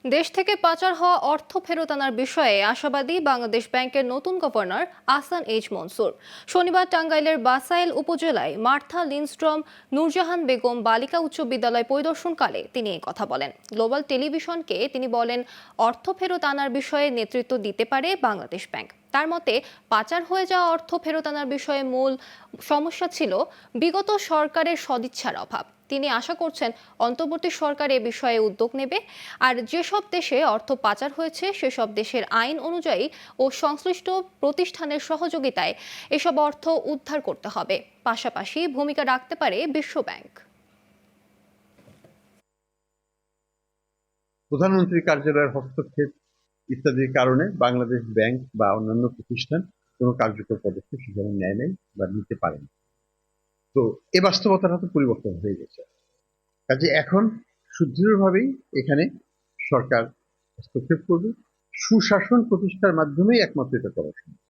দেশ থেকে পাচার হওয়া অর্থ ফেরত আনার বিষয়ে আশাবাদী বাংলাদেশ ব্যাংকের নতুন গভর্নর আহসান এইচ মনসুর। শনিবার টাঙ্গাইলের বাসাইল উপজেলায় মার্থা লিনস্ট্রম নূরজাহান বেগম বালিকা উচ্চ বিদ্যালয় পরিদর্শনকালে তিনি এই কথা বলেন। গ্লোবাল টেলিভিশনকে তিনি বলেন, অর্থ ফেরত আনার বিষয়ে নেতৃত্ব দিতে পারে বাংলাদেশ ব্যাংক। তার মতে, পাচার হয়ে যাওয়া অর্থ ফেরত আনার বিষয়ে মূল সমস্যা ছিল বিগত সরকারের সদিচ্ছার অভাব। তিনি আশা করছেন অন্তর্বর্তী সরকার এ বিষয়ে উদ্যোগ নেবে। আর যেসব দেশে অর্থ পাচার হয়েছে সেসব দেশের আইন অনুযায়ী ও সংশ্লিষ্ট প্রতিষ্ঠানের সহযোগিতায় এসব অর্থ উদ্ধার করতে হবে। পাশাপাশি ভূমিকা রাখতে পারে বিশ্ব ব্যাংক। প্রধানমন্ত্রীর কার্যালয়ের হস্তক্ষেপ ইত্যাদির কারণে বাংলাদেশ ব্যাংক বা অন্যান্য প্রতিষ্ঠান কোনো কার্যকর পদক্ষেপ সেখানে নেয় নাই বা নিতে পারেনি। তো এ বাস্তবতাটা তো পরিবর্তন হয়ে গেছে। কাজে এখন সুদৃঢ়ভাবেই এখানে সরকার হস্তক্ষেপ করবে। সুশাসন প্রতিষ্ঠার মাধ্যমেই একমাত্র এটা করা সম্ভব।